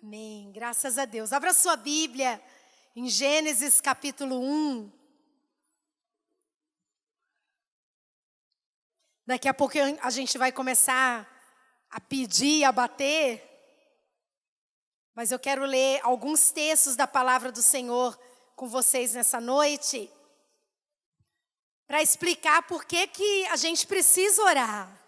Amém. Graças a Deus. Abra sua Bíblia em Gênesis capítulo 1. Daqui a pouco a gente vai começar a pedir, a bater. Mas eu quero ler alguns textos da palavra do Senhor com vocês nessa noite, para explicar por que a gente precisa orar.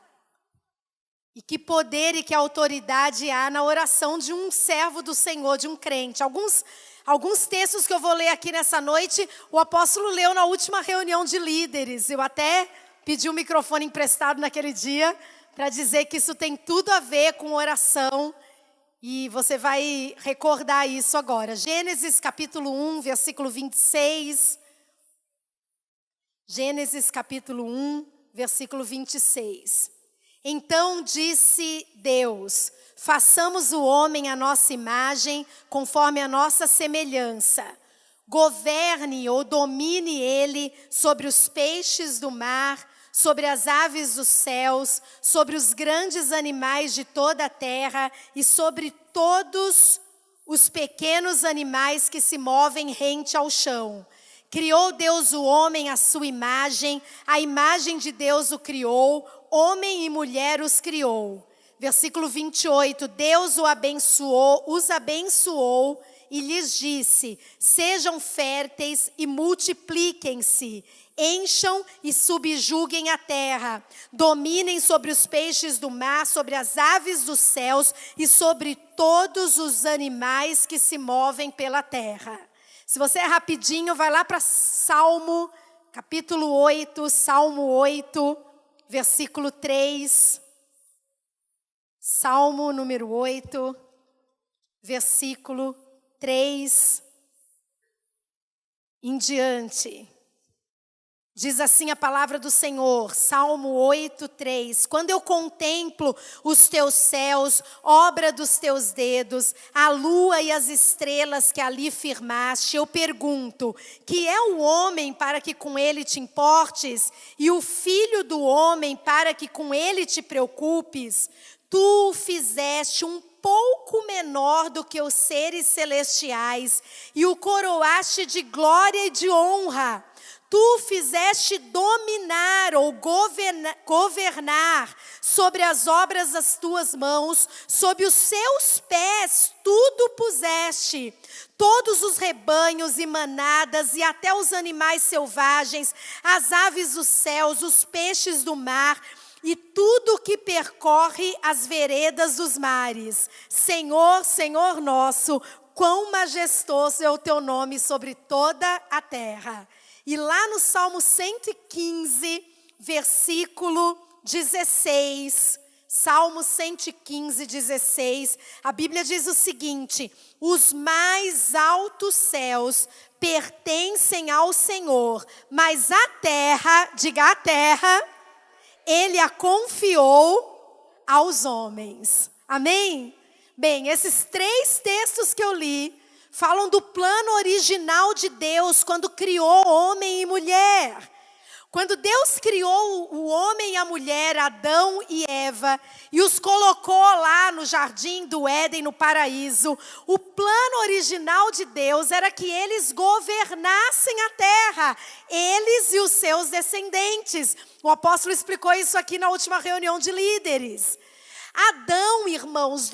E que poder e que autoridade há na oração de um servo do Senhor, de um crente. Alguns textos que eu vou ler aqui nessa noite, o apóstolo leu na última reunião de líderes. Eu até pedi o microfone emprestado naquele dia, para dizer que isso tem tudo a ver com oração. E você vai recordar isso agora. Gênesis capítulo 1, versículo 26. Gênesis capítulo 1, versículo 26. Então disse Deus: façamos o homem à nossa imagem, conforme a nossa semelhança. Governe ou domine ele sobre os peixes do mar, sobre as aves dos céus, sobre os grandes animais de toda a terra e sobre todos os pequenos animais que se movem rente ao chão. Criou Deus o homem à sua imagem, a imagem de Deus o criou, homem e mulher os criou. Versículo 28, Deus os abençoou e lhes disse: sejam férteis e multipliquem-se, encham e subjuguem a terra, dominem sobre os peixes do mar, sobre as aves dos céus e sobre todos os animais que se movem pela terra. Se você é rapidinho, vai lá para Salmo, capítulo 8, Salmo 8, versículo 3. Salmo número 8, versículo 3 em diante. Diz assim a palavra do Senhor, Salmo 8, 3. Quando eu contemplo os teus céus, obra dos teus dedos, a lua e as estrelas que ali firmaste, eu pergunto: que é o homem para que com ele te importes, e o filho do homem para que com ele te preocupes? Tu o fizeste um pouco menor do que os seres celestiais, e o coroaste de glória e de honra. Tu fizeste dominar ou governar sobre as obras das tuas mãos, sob os seus pés tudo puseste, todos os rebanhos e manadas e até os animais selvagens, as aves dos céus, os peixes do mar e tudo que percorre as veredas dos mares. Senhor, Senhor nosso, quão majestoso é o teu nome sobre toda a terra. E lá no Salmo 115, versículo 16, Salmo 115, 16, a Bíblia diz o seguinte: os mais altos céus pertencem ao Senhor, mas a terra, diga a terra, Ele a confiou aos homens. Amém? Bem, esses três textos que eu li falam do plano original de Deus quando criou homem e mulher. Quando Deus criou o homem e a mulher, Adão e Eva, e os colocou lá no jardim do Éden, no paraíso, o plano original de Deus era que eles governassem a terra, eles e os seus descendentes. O apóstolo explicou isso aqui na última reunião de líderes. Adão, irmãos,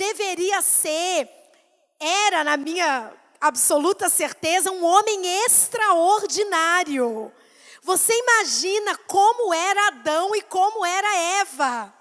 era na minha absoluta certeza, um homem extraordinário. Você imagina como era Adão e como era Eva?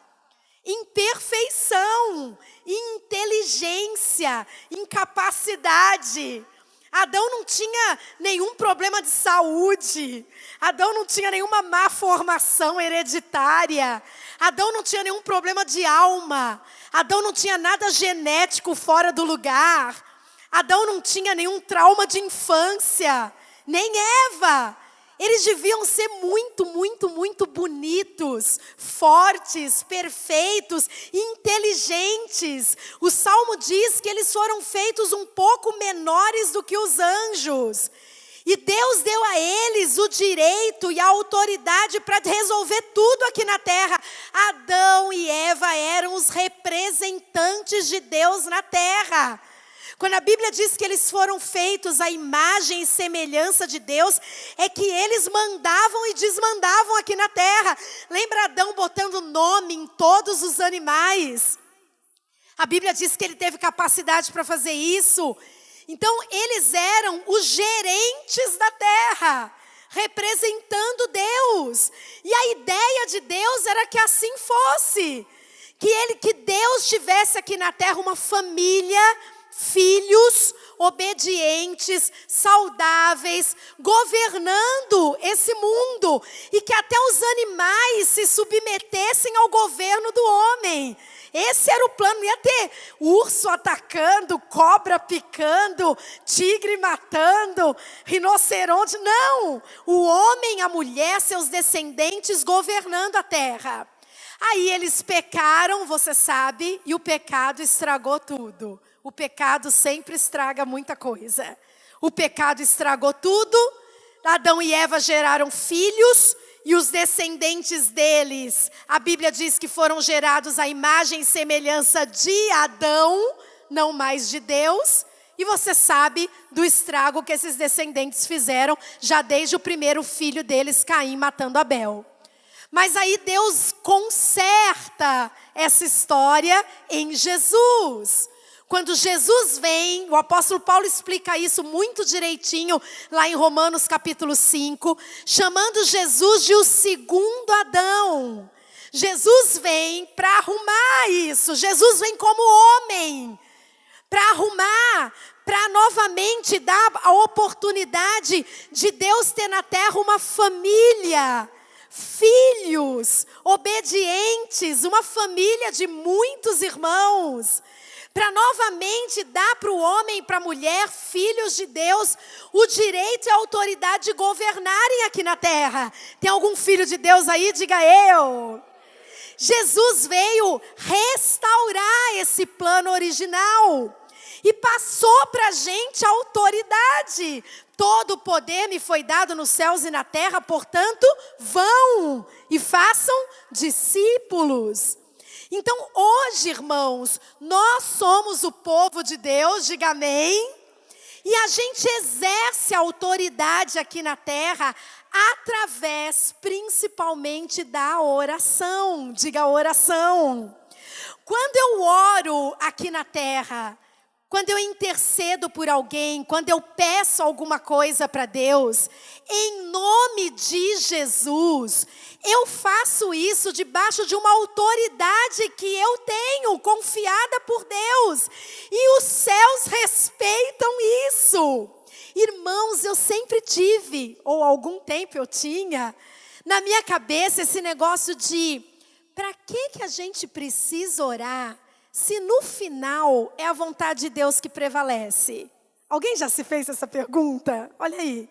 Em perfeição, em inteligência, em capacidade. Adão não tinha nenhum problema de saúde. Adão não tinha nenhuma má formação hereditária. Adão não tinha nenhum problema de alma. Adão não tinha nada genético fora do lugar. Adão não tinha nenhum trauma de infância, nem Eva. Eles deviam ser muito, muito, muito bonitos, fortes, perfeitos, inteligentes. O Salmo diz que eles foram feitos um pouco menores do que os anjos. E Deus deu a eles o direito e a autoridade para resolver tudo aqui na terra. Adão e Eva eram os representantes de Deus na terra. Quando a Bíblia diz que eles foram feitos à imagem e semelhança de Deus, é que eles mandavam e desmandavam aqui na terra. Lembra Adão botando nome em todos os animais? A Bíblia diz que ele teve capacidade para fazer isso. Então, eles eram os gerentes da terra, representando Deus. E a ideia de Deus era que assim fosse. Que Deus tivesse aqui na terra uma família, filhos obedientes, saudáveis, governando esse mundo. E que até os animais se submetessem ao governo do homem. Esse era o plano. Ia ter urso atacando, cobra picando, tigre matando, rinoceronte. Não! O homem, a mulher, seus descendentes governando a terra. Aí eles pecaram, você sabe, e o pecado estragou tudo. O pecado sempre estraga muita coisa. O pecado estragou tudo. Adão e Eva geraram filhos. E os descendentes deles, a Bíblia diz que foram gerados à imagem e semelhança de Adão, não mais de Deus. E você sabe do estrago que esses descendentes fizeram, já desde o primeiro filho deles, Caim, matando Abel. Mas aí Deus conserta essa história em Jesus. Quando Jesus vem, o apóstolo Paulo explica isso muito direitinho, lá em Romanos capítulo 5, chamando Jesus de o segundo Adão. Jesus vem para arrumar isso, Jesus vem como homem, para arrumar, para novamente dar a oportunidade de Deus ter na terra uma família, filhos, obedientes, uma família de muitos irmãos. Para novamente dar para o homem e para a mulher, filhos de Deus, o direito e a autoridade de governarem aqui na terra. Tem algum filho de Deus aí? Diga eu. Jesus veio restaurar esse plano original e passou para a gente a autoridade. Todo o poder me foi dado nos céus e na terra, portanto, vão e façam discípulos. Então, hoje, irmãos, nós somos o povo de Deus, diga amém. E a gente exerce a autoridade aqui na terra através, principalmente, da oração. Diga oração. Quando eu oro aqui na terra, quando eu intercedo por alguém, quando eu peço alguma coisa para Deus, em nome de Jesus, eu faço isso debaixo de uma autoridade que eu tenho, confiada por Deus. E os céus respeitam isso. Irmãos, eu sempre tive, ou há algum tempo eu tinha, na minha cabeça esse negócio de, para que a gente precisa orar, se no final é a vontade de Deus que prevalece? Alguém já se fez essa pergunta? Olha aí.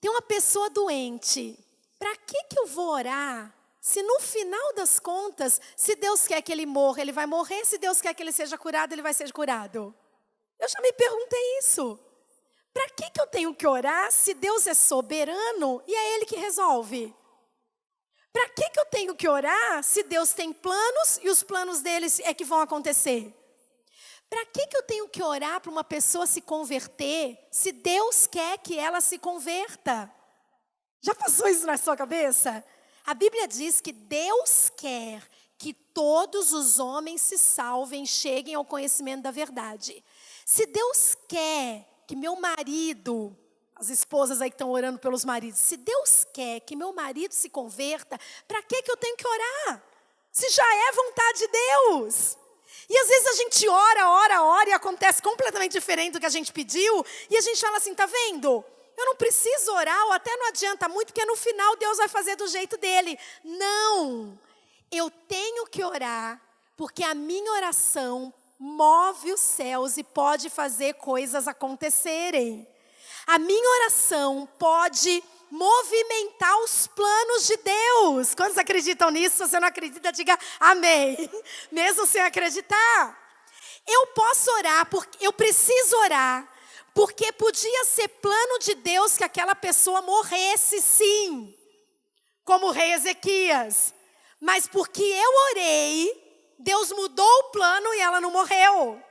Tem uma pessoa doente. Para que eu vou orar? Se no final das contas, se Deus quer que ele morra, ele vai morrer. Se Deus quer que ele seja curado, ele vai ser curado. Eu já me perguntei isso. Para que eu tenho que orar se Deus é soberano e é Ele que resolve? Para que eu tenho que orar se Deus tem planos e os planos deles é que vão acontecer? Para que eu tenho que orar para uma pessoa se converter se Deus quer que ela se converta? Já passou isso na sua cabeça? A Bíblia diz que Deus quer que todos os homens se salvem, cheguem ao conhecimento da verdade. Se Deus quer que meu marido, as esposas aí que estão orando pelos maridos, se Deus quer que meu marido se converta, para que eu tenho que orar? Se já é vontade de Deus. E às vezes a gente ora e acontece completamente diferente do que a gente pediu, e a gente fala assim, tá vendo? Eu não preciso orar, ou até não adianta muito, porque no final Deus vai fazer do jeito dele. Não, eu tenho que orar, porque a minha oração move os céus e pode fazer coisas acontecerem. A minha oração pode movimentar os planos de Deus. Quantos acreditam nisso? Se você não acredita, diga amém. Mesmo sem acreditar. Eu posso orar, eu preciso orar, porque podia ser plano de Deus que aquela pessoa morresse, sim. Como o rei Ezequias. Mas porque eu orei, Deus mudou o plano e ela não morreu.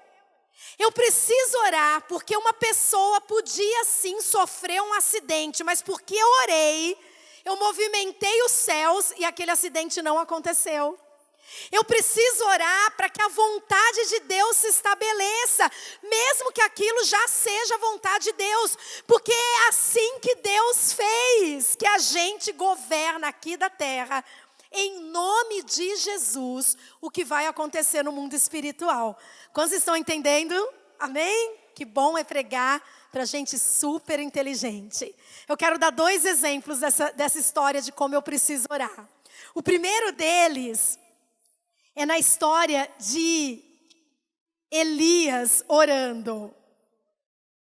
Eu preciso orar porque uma pessoa podia sim sofrer um acidente, mas porque eu orei, eu movimentei os céus e aquele acidente não aconteceu. Eu preciso orar para que a vontade de Deus se estabeleça, mesmo que aquilo já seja a vontade de Deus, porque é assim que Deus fez, que a gente governa aqui da terra, em nome de Jesus, o que vai acontecer no mundo espiritual. Quantos estão entendendo? Amém? Que bom é pregar para gente super inteligente. Eu quero dar 2 exemplos dessa história de como eu preciso orar. O primeiro deles é na história de Elias orando.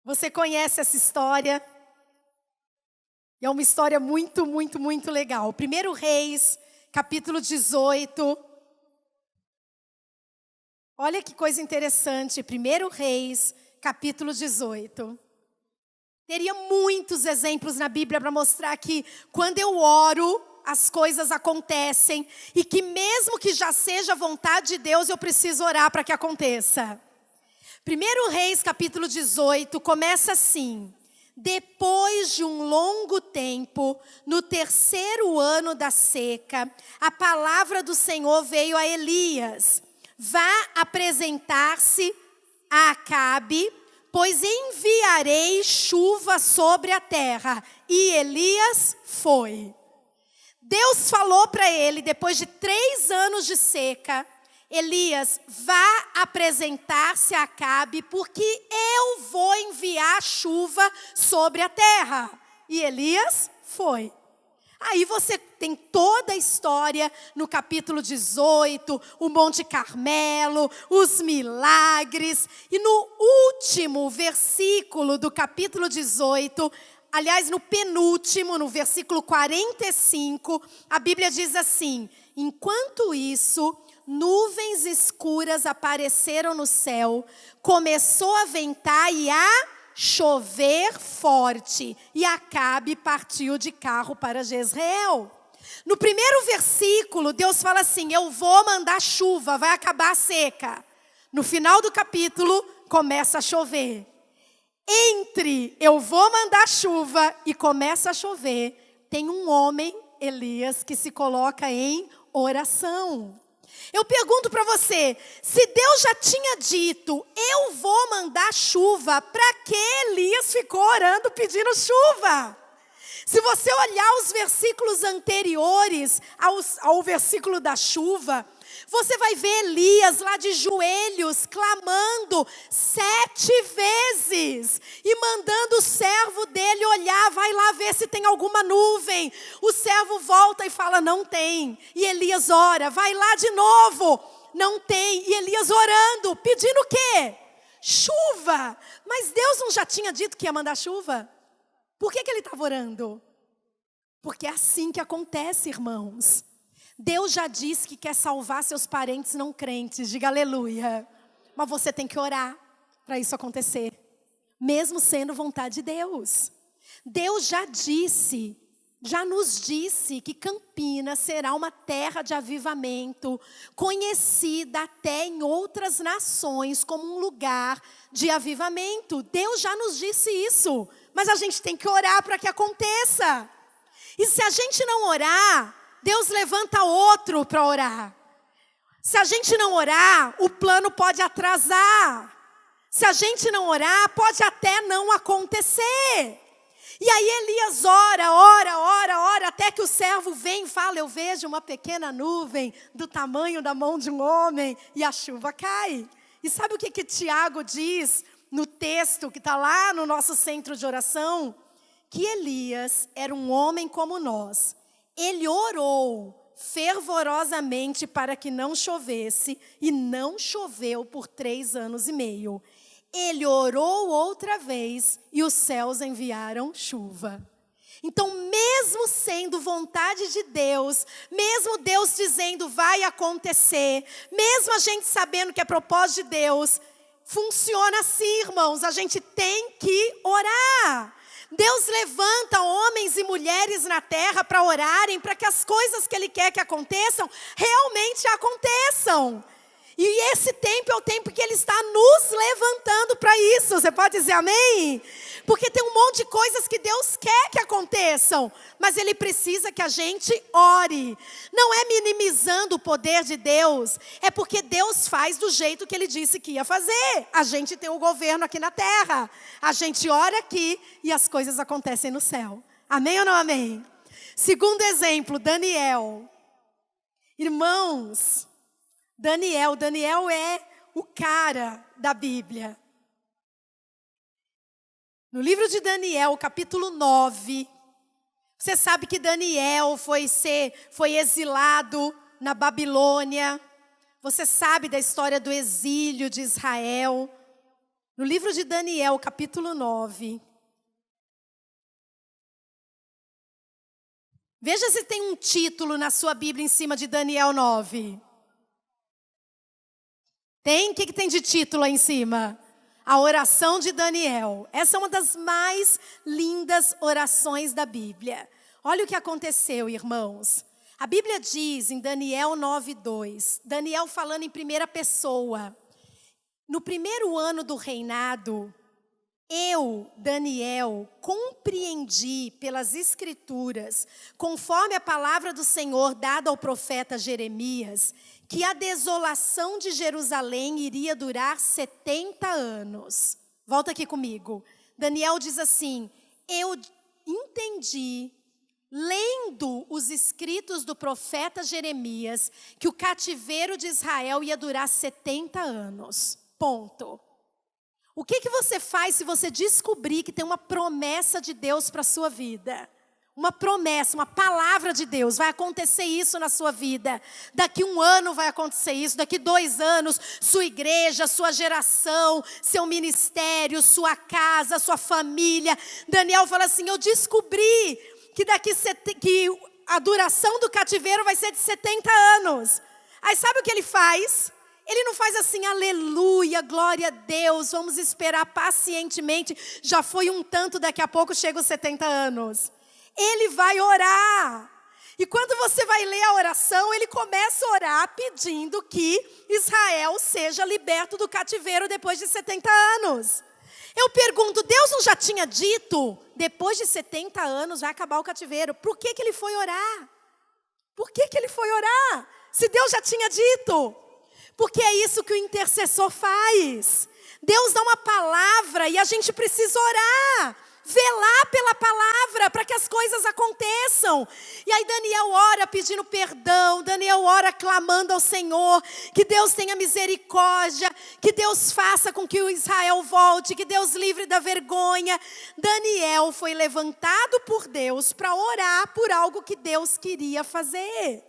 Você conhece essa história? É uma história muito, muito, muito legal. 1 Reis, capítulo 18. Olha que coisa interessante. 1 Reis, capítulo 18. Teria muitos exemplos na Bíblia para mostrar que quando eu oro, as coisas acontecem, e que mesmo que já seja a vontade de Deus, eu preciso orar para que aconteça. 1 Reis capítulo 18 começa assim: depois de um longo tempo, no 3º ano da seca, a palavra do Senhor veio a Elias: vá apresentar-se a Acabe, pois enviarei chuva sobre a terra. E Elias foi. Deus falou para ele, depois de 3 anos de seca: Elias, vá apresentar-se a Acabe, porque eu vou enviar chuva sobre a terra. E Elias foi. Aí você tem toda a história no capítulo 18, o Monte Carmelo, os milagres. E no último versículo do capítulo 18, aliás, no penúltimo, no versículo 45, a Bíblia diz assim: enquanto isso, nuvens escuras apareceram no céu, começou a ventar e a chover forte, e Acabe partiu de carro para Jezreel. No primeiro versículo, Deus fala assim: eu vou mandar chuva, vai acabar a seca. No final do capítulo, começa a chover. Entre eu vou mandar chuva e começa a chover, tem um homem, Elias, que se coloca em oração. Eu pergunto para você, se Deus já tinha dito, eu vou mandar chuva, para que Elias ficou orando pedindo chuva? Se você olhar os versículos anteriores ao versículo da chuva, você vai ver Elias lá de joelhos, clamando 7 vezes. E mandando o servo dele olhar, vai lá ver se tem alguma nuvem. O servo volta e fala, não tem. E Elias ora, vai lá de novo, não tem. E Elias orando, pedindo o quê? Chuva. Mas Deus não já tinha dito que ia mandar chuva? Por que ele estava orando? Porque é assim que acontece, irmãos. Deus já disse que quer salvar seus parentes não crentes, diga aleluia. Mas você tem que orar para isso acontecer, mesmo sendo vontade de Deus. Deus já nos disse que Campinas será uma terra de avivamento, conhecida até em outras nações como um lugar de avivamento. Deus já nos disse isso, mas a gente tem que orar para que aconteça. E se a gente não orar, Deus levanta outro para orar. Se a gente não orar, o plano pode atrasar. Se a gente não orar, pode até não acontecer. E aí Elias ora, até que o servo vem e fala, eu vejo uma pequena nuvem do tamanho da mão de um homem, e a chuva cai. E sabe o que Tiago diz no texto que está lá no nosso centro de oração? Que Elias era um homem como nós. Ele orou fervorosamente para que não chovesse, e não choveu por 3 anos e meio. Ele orou outra vez e os céus enviaram chuva. Então, mesmo sendo vontade de Deus, mesmo Deus dizendo vai acontecer, mesmo a gente sabendo que é propósito de Deus, funciona assim, irmãos, a gente tem que orar. Deus levanta homens e mulheres na terra para orarem, para que as coisas que Ele quer que aconteçam, realmente aconteçam. E esse tempo é o tempo que Ele está nos levantando para isso. Você pode dizer amém? Porque tem um monte de coisas que Deus quer que aconteçam, mas Ele precisa que a gente ore. Não é minimizando o poder de Deus, é porque Deus faz do jeito que Ele disse que ia fazer. A gente tem o governo aqui na terra, a gente ora aqui e as coisas acontecem no céu. Amém ou não amém? Segundo exemplo, Daniel. Irmãos, Daniel é o cara da Bíblia. No livro de Daniel, capítulo 9, você sabe que Daniel foi exilado na Babilônia. Você sabe da história do exílio de Israel. No livro de Daniel, capítulo 9. Veja se tem um título na sua Bíblia em cima de Daniel 9. Tem? O que tem de título aí em cima? A oração de Daniel. Essa é uma das mais lindas orações da Bíblia. Olha o que aconteceu, irmãos. A Bíblia diz em Daniel 9:2, Daniel falando em primeira pessoa. No primeiro ano do reinado, eu, Daniel, compreendi pelas Escrituras, conforme a palavra do Senhor dada ao profeta Jeremias, que a desolação de Jerusalém iria durar 70 anos. Volta aqui comigo. Daniel diz assim: eu entendi, lendo os escritos do profeta Jeremias, que o cativeiro de Israel ia durar 70 anos. Ponto. O que você faz se você descobrir que tem uma promessa de Deus para a sua vida? Uma promessa, uma palavra de Deus, vai acontecer isso na sua vida. Daqui 1 ano vai acontecer isso, daqui 2 anos, sua igreja, sua geração, seu ministério, sua casa, sua família. Daniel fala assim: eu descobri que que a duração do cativeiro vai ser de 70 anos. Aí sabe o que ele faz? Ele não faz assim, aleluia, glória a Deus, vamos esperar pacientemente. Já foi um tanto, daqui a pouco chega os 70 anos. Ele vai orar. E quando você vai ler a oração, ele começa a orar pedindo que Israel seja liberto do cativeiro depois de 70 anos. Eu pergunto, Deus não já tinha dito, depois de 70 anos vai acabar o cativeiro? Por que ele foi orar? Por que ele foi orar? Se Deus já tinha dito. Porque é isso que o intercessor faz. Deus dá uma palavra e a gente precisa orar. Velar pela palavra para que as coisas aconteçam. E aí Daniel ora pedindo perdão, Daniel ora clamando ao Senhor, que Deus tenha misericórdia, que Deus faça com que o Israel volte, que Deus livre da vergonha. Daniel foi levantado por Deus para orar por algo que Deus queria fazer.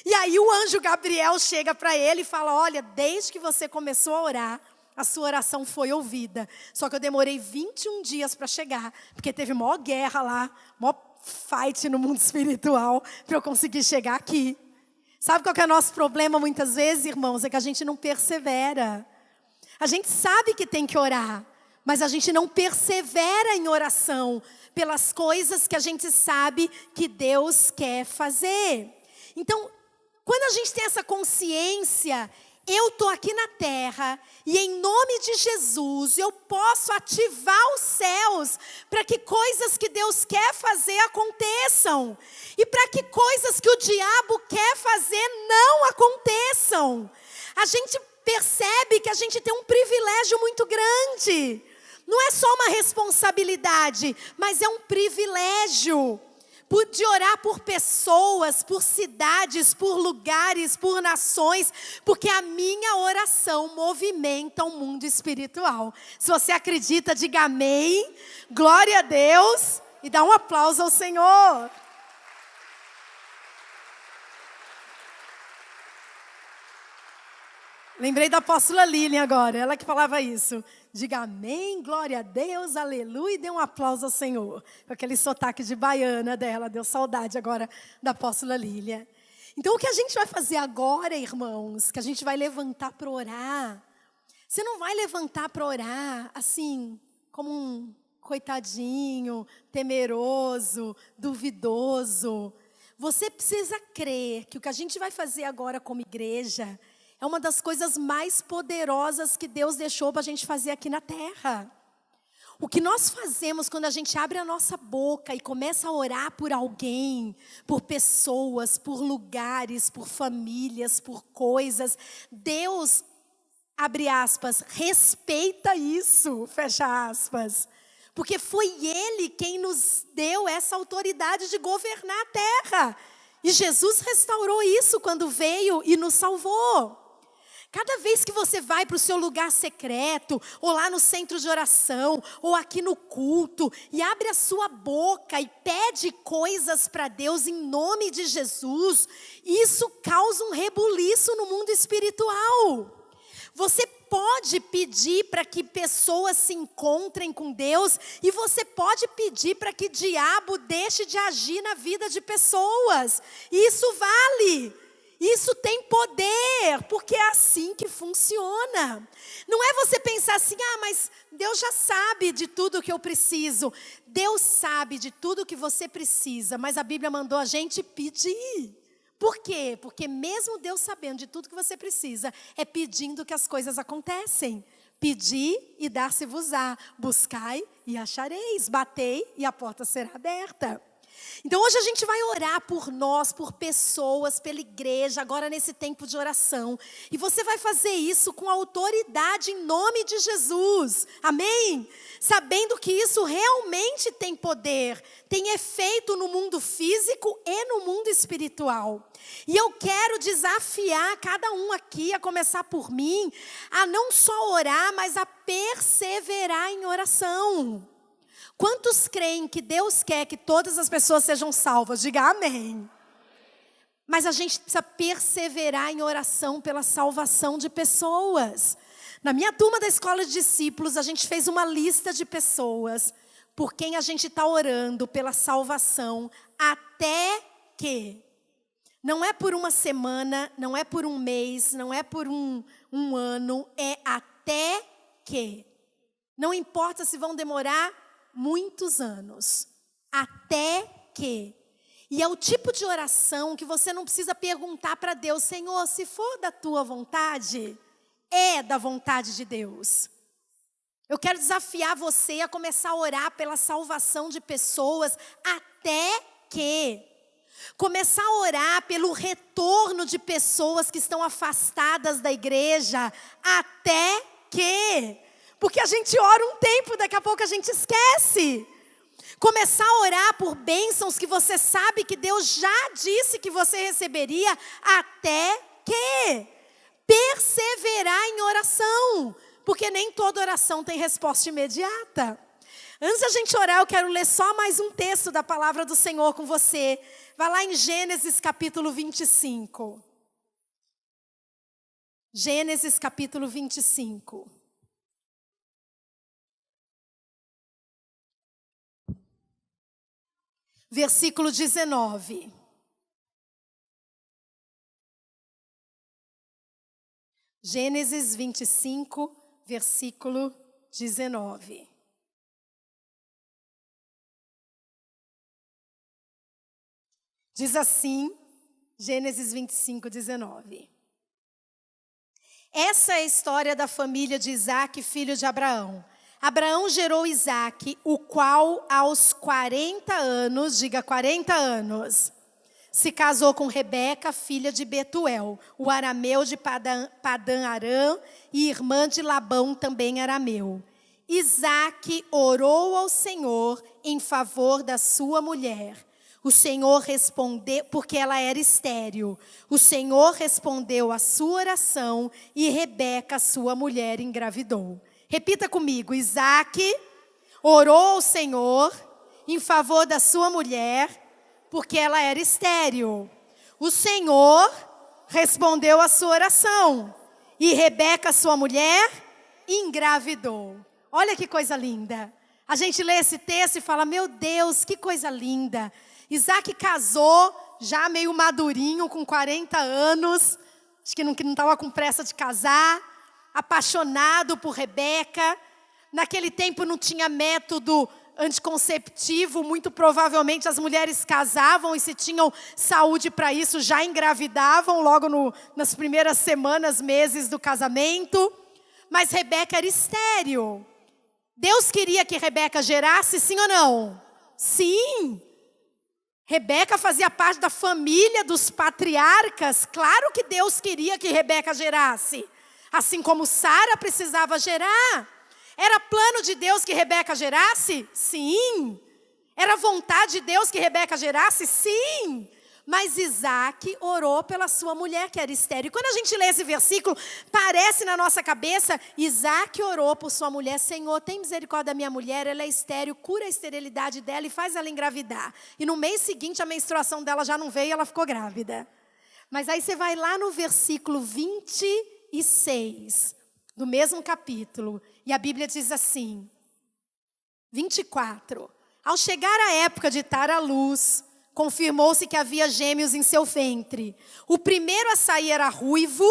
E aí o anjo Gabriel chega para ele e fala: olha, desde que você começou a orar, a sua oração foi ouvida. Só que eu demorei 21 dias para chegar, porque teve maior guerra lá, maior fight no mundo espiritual, para eu conseguir chegar aqui. Sabe qual que é o nosso problema muitas vezes, irmãos? É que a gente não persevera. A gente sabe que tem que orar, mas a gente não persevera em oração pelas coisas que a gente sabe que Deus quer fazer. Então, quando a gente tem essa consciência, eu estou aqui na terra e em nome de Jesus eu posso ativar os céus para que coisas que Deus quer fazer aconteçam. E para que coisas que o diabo quer fazer não aconteçam. A gente percebe que a gente tem um privilégio muito grande. Não é só uma responsabilidade, mas é um privilégio. De orar por pessoas, por cidades, por lugares, por nações, porque a minha oração movimenta o mundo espiritual. Se você acredita, diga amém, glória a Deus e dá um aplauso ao Senhor. Lembrei da apóstola Lilian agora, ela que falava isso. Diga amém, glória a Deus, aleluia, e dê um aplauso ao Senhor. Com aquele sotaque de baiana dela, deu saudade agora da apóstola Lilian. Então o que a gente vai fazer agora, irmãos, que a gente vai levantar para orar. Você não vai levantar para orar assim, como um coitadinho, temeroso, duvidoso. Você precisa crer que o que a gente vai fazer agora como igreja É uma das coisas mais poderosas que Deus deixou para a gente fazer aqui na terra. O que nós fazemos quando a gente abre a nossa boca e começa a orar por alguém, por pessoas, por lugares, por famílias, por coisas, Deus, abre aspas, respeita isso, fecha aspas. Porque foi Ele quem nos deu essa autoridade de governar a terra. E Jesus restaurou isso quando veio e nos salvou. Cada vez que você vai para o seu lugar secreto, ou lá no centro de oração, ou aqui no culto, e abre a sua boca e pede coisas para Deus em nome de Jesus, isso causa um rebuliço no mundo espiritual. Você pode pedir para que pessoas se encontrem com Deus, e você pode pedir para que o diabo deixe de agir na vida de pessoas. Isso vale. Isso tem poder, porque é assim que funciona. Não é você pensar assim, mas Deus já sabe de tudo que eu preciso. Deus sabe de tudo que você precisa, mas a Bíblia mandou a gente pedir. Por quê? Porque mesmo Deus sabendo de tudo que você precisa, é pedindo que as coisas acontecem. Pedi e dar-se-vos-á, buscai e achareis, batei e a porta será aberta. Então hoje a gente vai orar por nós, por pessoas, pela igreja, agora nesse tempo de oração. E você vai fazer isso com autoridade em nome de Jesus. Amém? Sabendo que isso realmente tem poder, tem efeito no mundo físico e no mundo espiritual. E eu quero desafiar cada um aqui, a começar por mim, a não só orar, mas a perseverar em oração. Quantos creem que Deus quer que todas as pessoas sejam salvas? Diga amém. Mas a gente precisa perseverar em oração pela salvação de pessoas. Na minha turma da escola de discípulos, a gente fez uma lista de pessoas por quem a gente está orando pela salvação, até que não é por uma semana, não é por um mês, não é por um ano, é até que. Não importa se vão demorar muitos anos, até que. E é o tipo de oração que você não precisa perguntar para Deus, Senhor, se for da tua vontade, é da vontade de Deus. Eu quero desafiar você a começar a orar pela salvação de pessoas, até que. Começar a orar pelo retorno de pessoas que estão afastadas da igreja, até que. Porque a gente ora um tempo, daqui a pouco a gente esquece. Começar a orar por bênçãos que você sabe que Deus já disse que você receberia, até que. Perseverar em oração, porque nem toda oração tem resposta imediata. Antes da gente orar, eu quero ler só mais um texto da palavra do Senhor com você. Vai lá em Gênesis capítulo 25. Gênesis capítulo 25. Versículo 19. Gênesis 25, versículo 19. Diz assim, Gênesis 25, 19. Essa é a história da família de Isaque, filho de Abraão. Abraão gerou Isaque, o qual aos 40 anos, diga 40 anos, se casou com Rebeca, filha de Betuel, o arameu de Padã-Arã, e irmã de Labão, também arameu. Isaque orou ao Senhor em favor da sua mulher. O Senhor respondeu, porque ela era estéril. O Senhor respondeu à sua oração e Rebeca, sua mulher, engravidou. Repita comigo, Isaque orou ao Senhor em favor da sua mulher, porque ela era estéril. O Senhor respondeu à sua oração e Rebeca, sua mulher, engravidou. Olha que coisa linda. A gente lê esse texto e fala, meu Deus, que coisa linda. Isaque casou, já meio madurinho, com 40 anos. Acho que não estava com pressa de casar. Apaixonado por Rebeca. Naquele tempo não tinha método anticonceptivo, muito provavelmente as mulheres casavam e se tinham saúde para isso, já engravidavam logo nas primeiras semanas, meses do casamento. Mas Rebeca era estéril. Deus queria que Rebeca gerasse, sim ou não? Sim. Rebeca fazia parte da família dos patriarcas. Claro que Deus queria que Rebeca gerasse. Assim como Sara precisava gerar. Era plano de Deus que Rebeca gerasse? Sim. Era vontade de Deus que Rebeca gerasse? Sim. Mas Isaac orou pela sua mulher que era estéril. E quando a gente lê esse versículo, parece na nossa cabeça, Isaac orou por sua mulher: Senhor, tem misericórdia da minha mulher, ela é estéril, cura a esterilidade dela e faz ela engravidar. E no mês seguinte a menstruação dela já não veio e ela ficou grávida. Mas aí você vai lá no versículo 26, do mesmo capítulo, e a Bíblia diz assim, 24. Ao chegar a época de dar à luz, confirmou-se que havia gêmeos em seu ventre. O primeiro a sair era ruivo,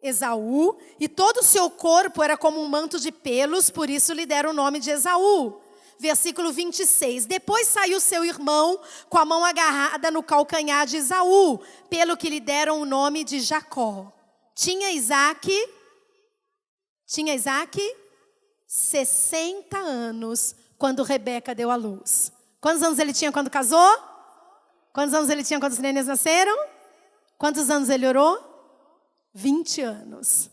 Esaú, e todo o seu corpo era como um manto de pelos, por isso lhe deram o nome de Esaú. Versículo 26. Depois saiu seu irmão com a mão agarrada no calcanhar de Esaú, pelo que lhe deram o nome de Jacó. Tinha Isaac 60 anos quando Rebeca deu à luz. Quantos anos ele tinha quando casou? Quantos anos ele tinha quando os nenéns nasceram? Quantos anos ele orou? 20 anos.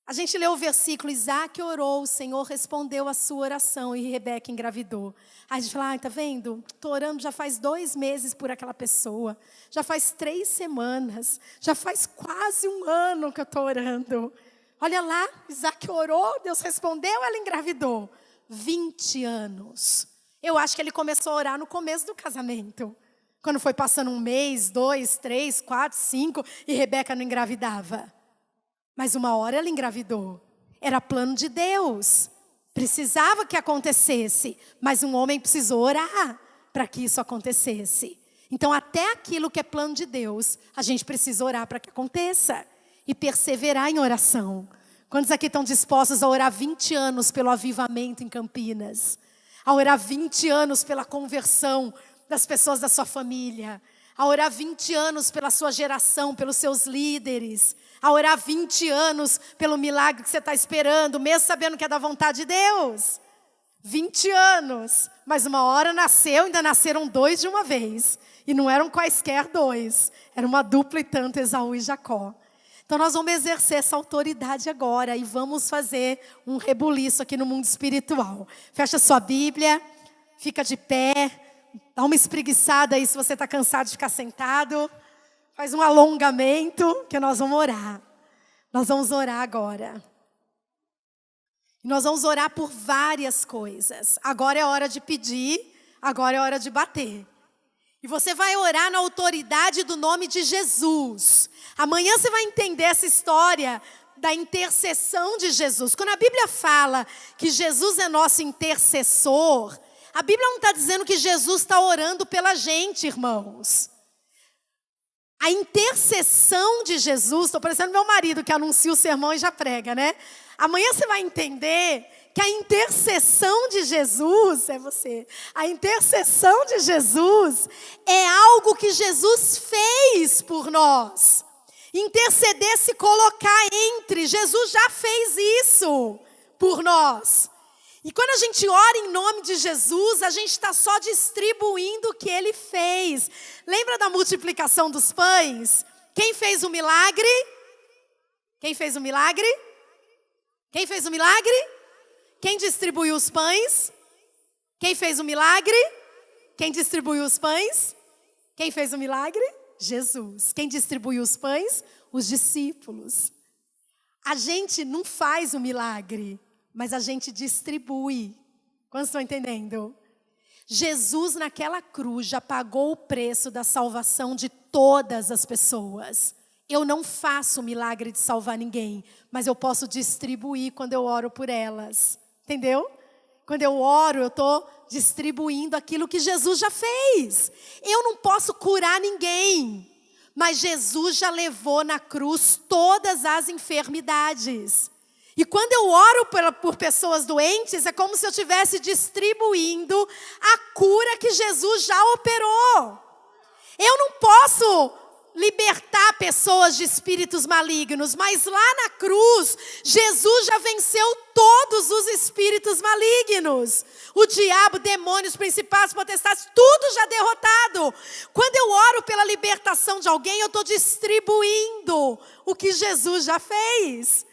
A gente leu o versículo, Isaac orou, o Senhor respondeu a sua oração e Rebeca engravidou. Aí a gente fala, tá vendo? Estou orando já faz 2 meses por aquela pessoa. Já faz 3 semanas. Já faz quase 1 ano que eu estou orando. Olha lá, Isaac orou, Deus respondeu, ela engravidou. 20 anos. Eu acho que ele começou a orar no começo do casamento. Quando foi passando 1 mês, 2, 3, 4, 5 e Rebeca não engravidava. Mas uma hora ela engravidou. Era plano de Deus. Precisava que acontecesse. Mas um homem precisou orar para que isso acontecesse. Então até aquilo que é plano de Deus, a gente precisa orar para que aconteça. E perseverar em oração. Quantos aqui estão dispostos a orar 20 anos pelo avivamento em Campinas? A orar 20 anos pela conversão das pessoas da sua família, a orar 20 anos pela sua geração, pelos seus líderes, a orar 20 anos pelo milagre que você está esperando, mesmo sabendo que é da vontade de Deus. 20 anos, mas uma hora nasceu, ainda nasceram 2 de uma vez, e não eram quaisquer 2, era uma dupla e tanto, Esaú e Jacó. Então nós vamos exercer essa autoridade agora, e vamos fazer um rebuliço aqui no mundo espiritual. Fecha sua Bíblia, fica de pé, dá uma espreguiçada aí se você está cansado de ficar sentado. Faz um alongamento que nós vamos orar. Nós vamos orar agora. E nós vamos orar por várias coisas. Agora é hora de pedir, agora é hora de bater. E você vai orar na autoridade do nome de Jesus. Amanhã você vai entender essa história da intercessão de Jesus. Quando a Bíblia fala que Jesus é nosso intercessor, a Bíblia não está dizendo que Jesus está orando pela gente, irmãos. A intercessão de Jesus, estou parecendo meu marido que anuncia o sermão e já prega, né? Amanhã você vai entender que a intercessão de Jesus, é você, a intercessão de Jesus é algo que Jesus fez por nós. Interceder, se colocar entre, Jesus já fez isso por nós. E quando a gente ora em nome de Jesus, a gente está só distribuindo o que Ele fez. Lembra da multiplicação dos pães? Quem fez o milagre? Quem fez o milagre? Quem fez o milagre? Quem distribuiu os pães? Quem fez o milagre? Quem distribuiu os pães? Quem fez o milagre? Jesus. Quem distribuiu os pães? Os discípulos. A gente não faz o milagre, mas a gente distribui. Quantos estão entendendo? Jesus naquela cruz já pagou o preço da salvação de todas as pessoas. Eu não faço o milagre de salvar ninguém, mas eu posso distribuir quando eu oro por elas. Entendeu? Quando eu oro, eu estou distribuindo aquilo que Jesus já fez. Eu não posso curar ninguém, mas Jesus já levou na cruz todas as enfermidades. E quando eu oro por pessoas doentes, é como se eu estivesse distribuindo a cura que Jesus já operou. Eu não posso libertar pessoas de espíritos malignos, mas lá na cruz, Jesus já venceu todos os espíritos malignos. O diabo, demônios, principados, potestades, tudo já derrotado. Quando eu oro pela libertação de alguém, eu estou distribuindo o que Jesus já fez.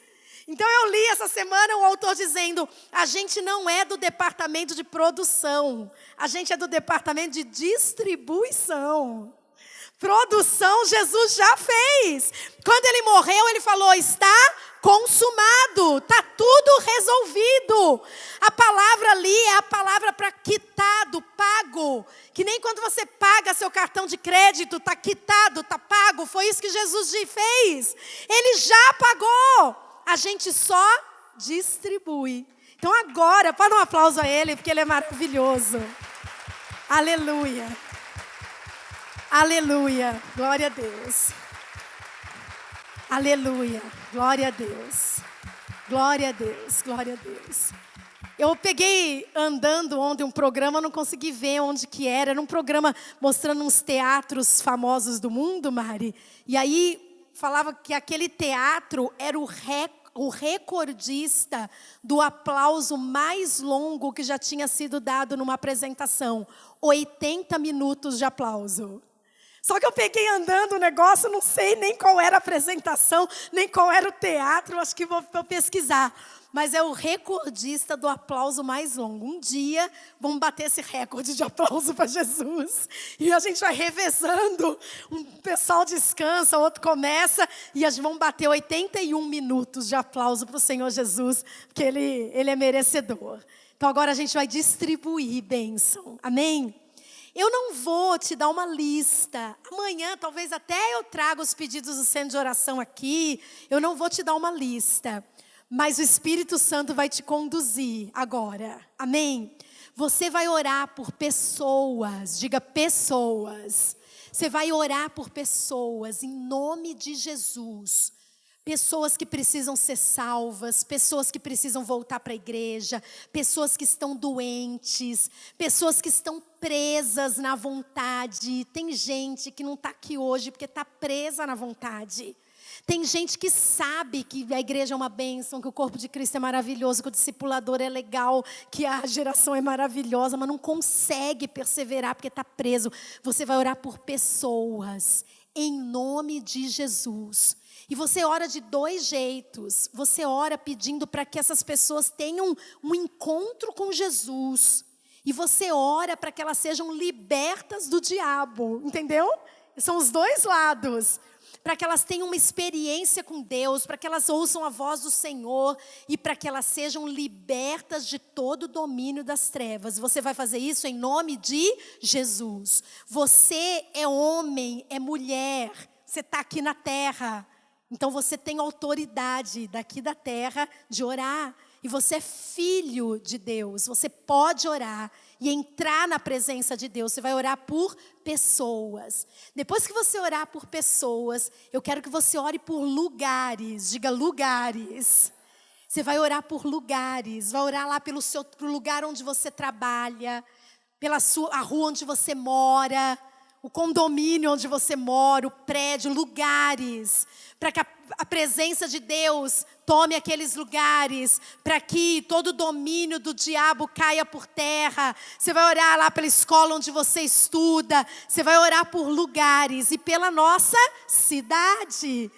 Então eu li essa semana um autor dizendo, a gente não é do departamento de produção, a gente é do departamento de distribuição. Produção Jesus já fez. Quando ele morreu, ele falou, está consumado, está tudo resolvido. A palavra ali é a palavra para quitado, pago. Que nem quando você paga seu cartão de crédito, está quitado, está pago. Foi isso que Jesus fez. Ele já pagou. A gente só distribui. Então agora, pode dar um aplauso a ele, porque ele é maravilhoso. Aleluia. Aleluia. Glória a Deus. Aleluia. Glória a Deus. Glória a Deus. Glória a Deus. Eu peguei andando ontem um programa, não consegui ver onde que era. Era um programa mostrando uns teatros famosos do mundo, Mari. E aí falava que aquele teatro era o recordista do aplauso mais longo que já tinha sido dado numa apresentação. 80 minutos de aplauso. Só que eu peguei andando o negócio, não sei nem qual era a apresentação, nem qual era o teatro, acho que vou pesquisar. Mas é o recordista do aplauso mais longo. Um dia, vamos bater esse recorde de aplauso para Jesus. E a gente vai revezando. Um pessoal descansa, o outro começa. E a gente vamos bater 81 minutos de aplauso para o Senhor Jesus, porque Ele é merecedor. Então agora a gente vai distribuir bênção. Amém? Eu não vou te dar uma lista. Amanhã, talvez até eu traga os pedidos do centro de oração aqui. Eu não vou te dar uma lista. Mas o Espírito Santo vai te conduzir agora. Amém? Você vai orar por pessoas. Diga pessoas. Você vai orar por pessoas em nome de Jesus. Pessoas que precisam ser salvas, pessoas que precisam voltar para a igreja, pessoas que estão doentes, pessoas que estão presas na vontade. Tem gente que não está aqui hoje porque está presa na vontade. Tem gente que sabe que a igreja é uma bênção, que o corpo de Cristo é maravilhoso, que o discipulador é legal, que a geração é maravilhosa, mas não consegue perseverar porque está preso. Você vai orar por pessoas, em nome de Jesus. E você ora de 2 jeitos. Você ora pedindo para que essas pessoas tenham um encontro com Jesus. E você ora para que elas sejam libertas do diabo. Entendeu? São os 2 lados. Para que elas tenham uma experiência com Deus, para que elas ouçam a voz do Senhor e para que elas sejam libertas de todo o domínio das trevas. Você vai fazer isso em nome de Jesus. Você é homem, é mulher, você está aqui na terra. Então você tem autoridade daqui da terra de orar. E você é filho de Deus. Você pode orar e entrar na presença de Deus. Você vai orar por pessoas. Depois que você orar por pessoas, eu quero que você ore por lugares. Diga lugares. Você vai orar por lugares. Vai orar lá pelo lugar onde você trabalha. A rua onde você mora. O condomínio onde você mora, o prédio, lugares, para que a presença de Deus tome aqueles lugares, para que todo o domínio do diabo caia por terra. Você vai orar lá pela escola onde você estuda, você vai orar por lugares e pela nossa cidade.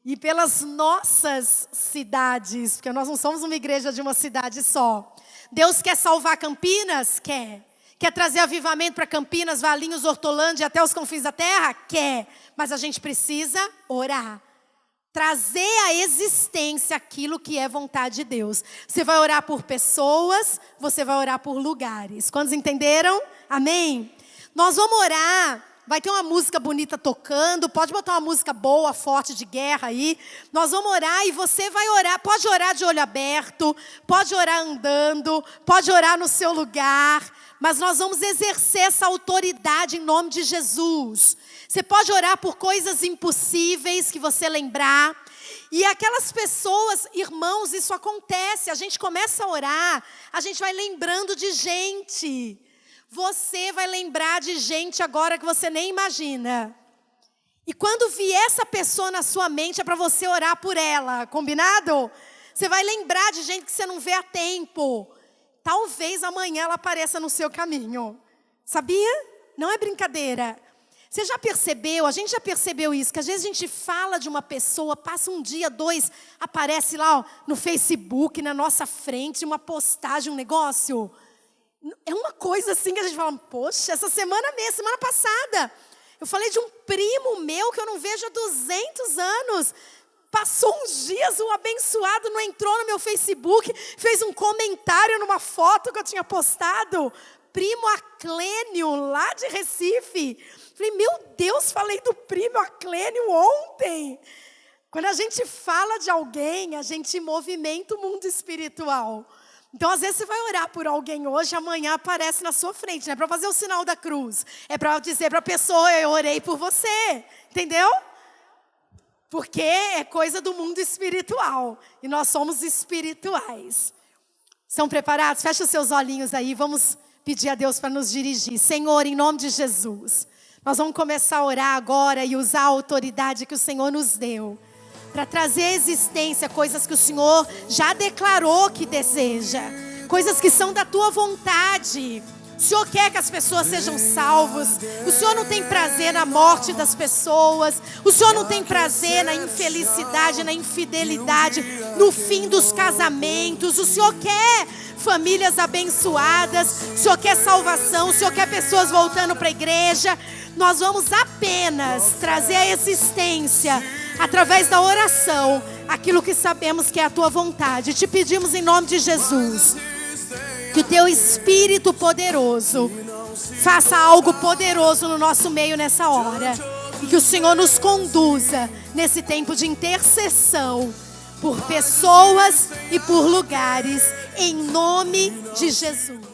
E pelas nossas cidades, porque nós não somos uma igreja de uma cidade só. Deus quer salvar Campinas? Quer. Quer trazer avivamento para Campinas, Valinhos, Hortolândia, até os confins da terra? Quer. Mas a gente precisa orar. Trazer à existência aquilo que é vontade de Deus. Você vai orar por pessoas, você vai orar por lugares. Quantos entenderam? Amém? Nós vamos orar. Vai ter uma música bonita tocando. Pode botar uma música boa, forte, de guerra aí. Nós vamos orar e você vai orar. Pode orar de olho aberto. Pode orar andando. Pode orar no seu lugar. Mas nós vamos exercer essa autoridade em nome de Jesus. Você pode orar por coisas impossíveis que você lembrar. E aquelas pessoas, irmãos, isso acontece, a gente começa a orar, a gente vai lembrando de gente. Você vai lembrar de gente agora que você nem imagina. E quando vier essa pessoa na sua mente, é para você orar por ela, combinado? Você vai lembrar de gente que você não vê há tempo. Talvez amanhã ela apareça no seu caminho. Sabia? Não é brincadeira. Você já percebeu, a gente já percebeu isso, que às vezes a gente fala de uma pessoa, passa um dia, 2, aparece lá ó, no Facebook, na nossa frente, uma postagem, um negócio. É uma coisa assim que a gente fala, poxa, essa semana mesmo, semana passada, eu falei de um primo meu que eu não vejo há 200 anos. Passou uns dias, o abençoado não entrou no meu Facebook, fez um comentário numa foto que eu tinha postado. Primo Aclênio, lá de Recife. Falei, meu Deus, falei do primo Aclênio ontem. Quando a gente fala de alguém, a gente movimenta o mundo espiritual. Então, às vezes, você vai orar por alguém hoje, amanhã aparece na sua frente. Não é para fazer o sinal da cruz. É para dizer para a pessoa, eu orei por você. Entendeu? Porque é coisa do mundo espiritual. E nós somos espirituais. Estão preparados? Fecha os seus olhinhos aí, vamos pedir a Deus para nos dirigir. Senhor, em nome de Jesus, nós vamos começar a orar agora e usar a autoridade que o Senhor nos deu para trazer à existência coisas que o Senhor já declarou que deseja, coisas que são da tua vontade. O Senhor quer que as pessoas sejam salvas. O Senhor não tem prazer na morte das pessoas. O Senhor não tem prazer na infelicidade, na infidelidade, no fim dos casamentos. O Senhor quer famílias abençoadas. O Senhor quer salvação. O Senhor quer pessoas voltando para a igreja. Nós vamos apenas trazer à existência, através da oração, aquilo que sabemos que é a tua vontade. Te pedimos em nome de Jesus, que o teu Espírito poderoso faça algo poderoso no nosso meio nessa hora. E que o Senhor nos conduza nesse tempo de intercessão por pessoas e por lugares, em nome de Jesus.